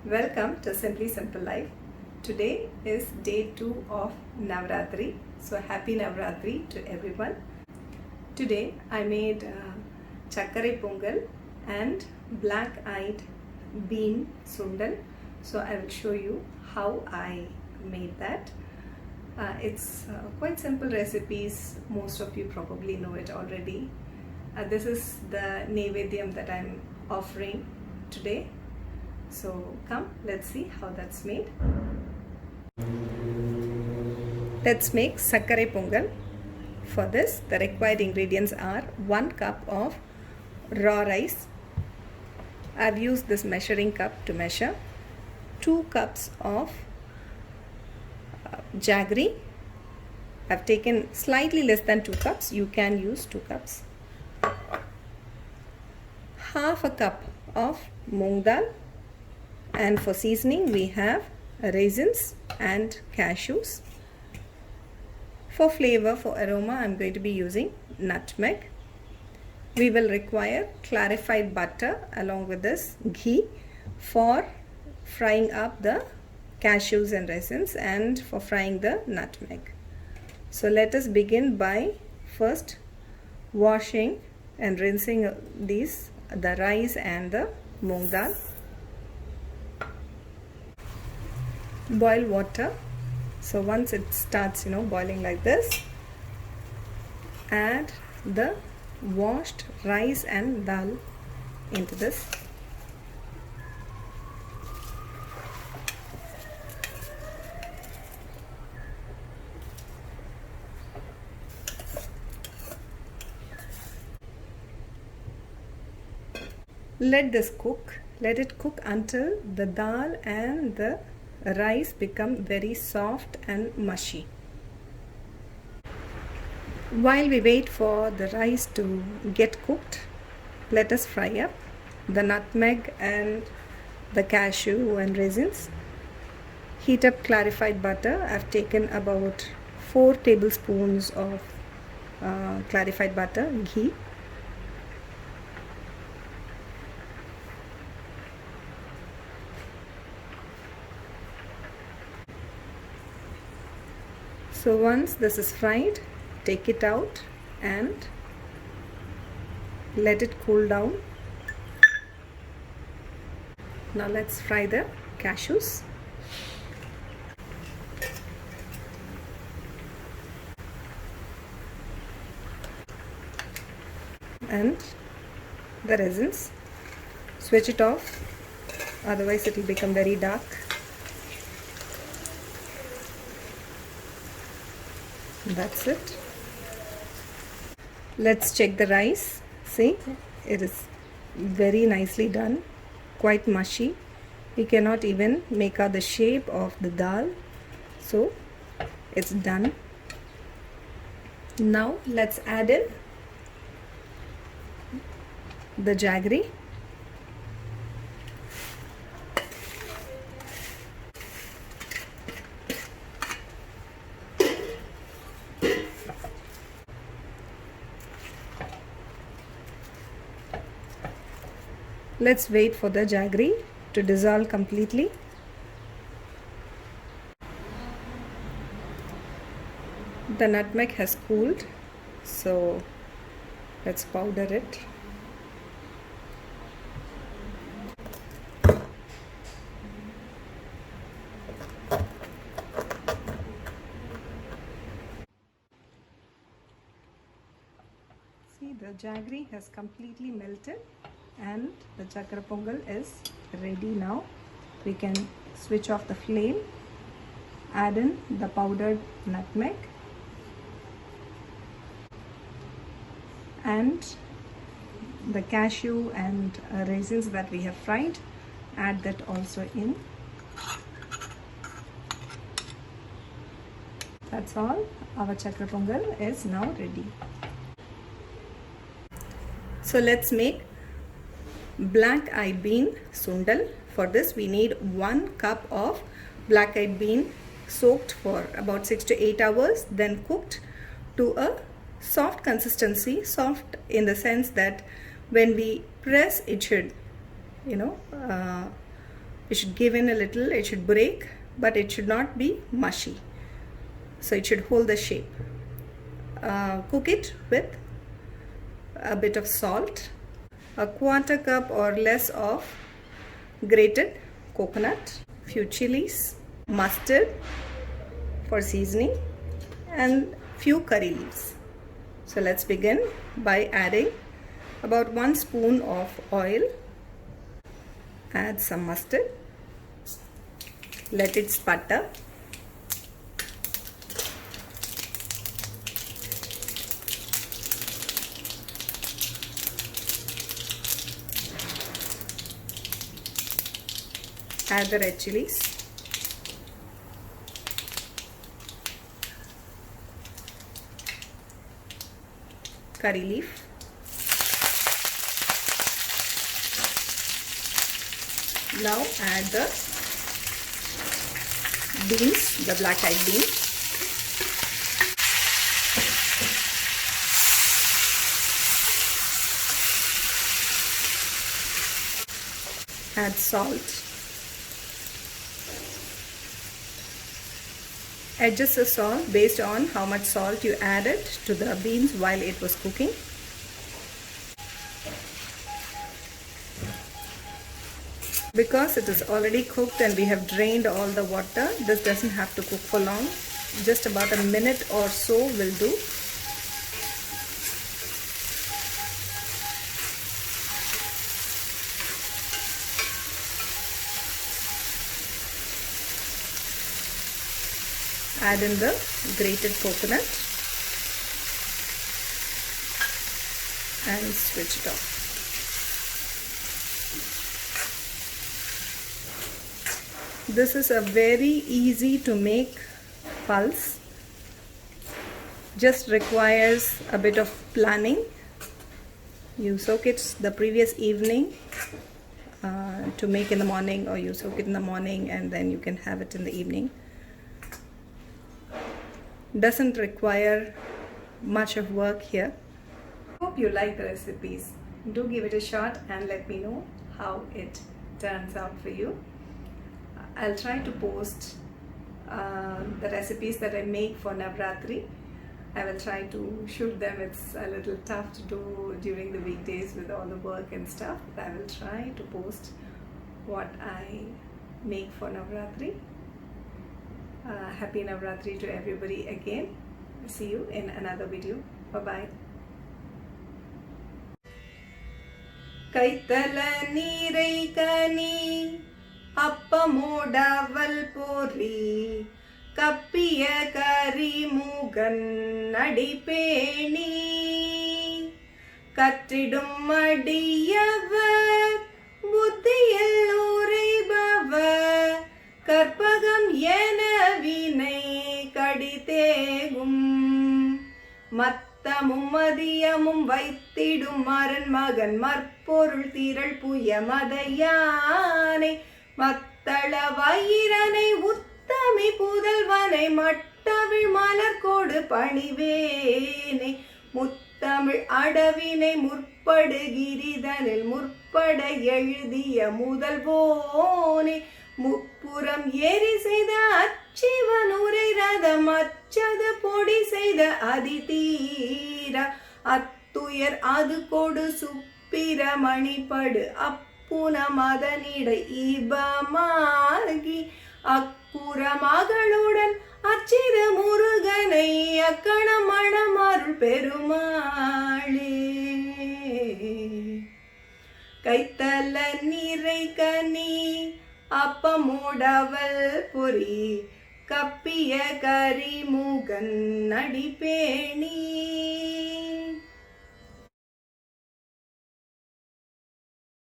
Welcome to Simply Simple Life. Today is day 2 of Navratri. So happy Navratri to everyone. Today I made Chakkare Pongal and black-eyed bean sundal. So I will show you how I made that. It's quite simple recipes. Most of you probably know it already. This is the Naivedyam that I'm offering today. So come, let's see how that's made. Let's make Sakkare Pongal. For this, the required ingredients are 1 cup of raw rice. I've used this measuring cup to measure. 2 cups of jaggery. I've taken slightly less than 2 cups. You can use 2 cups. Half a cup of moong dal. And for seasoning we have raisins and cashews. For flavor, for aroma, I'm going to be using nutmeg. We will require clarified butter along with this ghee for frying up the cashews and raisins and for frying the nutmeg. So let us begin by first washing and rinsing the rice and the moong dal. Boil water. So once it starts boiling like this, add the washed rice and dal into this. Let this cook. Let it cook until the dal and the rice become very soft and mushy. While we wait for the rice to get cooked, let us fry up the nutmeg and the cashew and raisins. Heat up clarified butter. I've taken about 4 tablespoons of clarified butter, ghee. So once this is fried, take it out and let it cool down. Now let's fry the cashews. And the raisins. Switch it off, otherwise it will become very dark. That's it. Let's check the rice. See, it is very nicely done, quite mushy. We cannot even make out the shape of the dal. So it's done. Now let's add in the jaggery. Let's wait for the jaggery to dissolve completely. The nutmeg has cooled, so let's powder it. See, the jaggery has completely melted and the Chakkare Pongal is ready now. We can switch off the flame, add in the powdered nutmeg and the cashew and raisins that we have fried. Add that also in. That's all. Our Chakkare Pongal is now ready. So let's make black-eyed bean sundal. For this we need 1 cup of black-eyed bean soaked for about 6 to 8 hours, then cooked to a soft consistency. Soft in the sense that when we press, it should It should give in a little, it should break, but it should not be mushy. So it should hold the shape. Cook it with a bit of salt, a quarter cup or less of grated coconut, few chilies, mustard for seasoning, and few curry leaves. So let's begin by adding about 1 spoon of oil. Add some mustard. Let it sputter. Add the red chilies. Curry leaf. Now add the beans, the black-eyed beans. Add salt. Adjust the salt based on how much salt you added to the beans while it was cooking. Because it is already cooked and we have drained all the water, this doesn't have to cook for long. Just about a minute or so will do. Add in the grated coconut and switch it off. This is a very easy to make pulse. Just requires a bit of planning. You soak it the previous evening to make in the morning, or you soak it in the morning and then you can have it in the evening. Doesn't require much of work here. Hope you like the recipes. Do give it a shot and let me know how it turns out for you. I'll try to post the recipes that I make for Navratri. I will try to shoot them. It's a little tough to do during the weekdays with all the work and stuff. But I will try to post what I make for Navratri. Happy Navratri to everybody again. See you in another video. Bye-bye. Kaitala neerai kani appamodavval pori kappiya kari mugan adipeni kattidum adiyavar buddhiyil uraibavar Karpagam என வினை கடிதேகும் மத்தமும் மதியமும் வைத்திடும் மரன் மகன் மற்பொருள் திரள் புய மதையானை மத்தள வயிரனை உத்தமி புதல்வனை மட்டவிழ் மலர்கோடு பணிவேனை முத்தமிழ் அடவினை முற்படுகிரிதனில் முற்பட எழுதிய முதல்வோனே முப்புறம் ஏறி செய்த அச்சிவன் உரை ரதம் அச்சது பொடி செய்த அதிதீர அத்துயர் அது கொடு சுப்பிரமணிப்படு அப்புன மதனிடை ஈபமாகி அக்குற மகளுடன் அச்சிறு முருகனை அக்கணம் மணமருள் பெருமாளே கைத்தல நீரை கனி அப்பமோடவல் பொரி கப்பிய கரிமுகன் அடிப்பேணி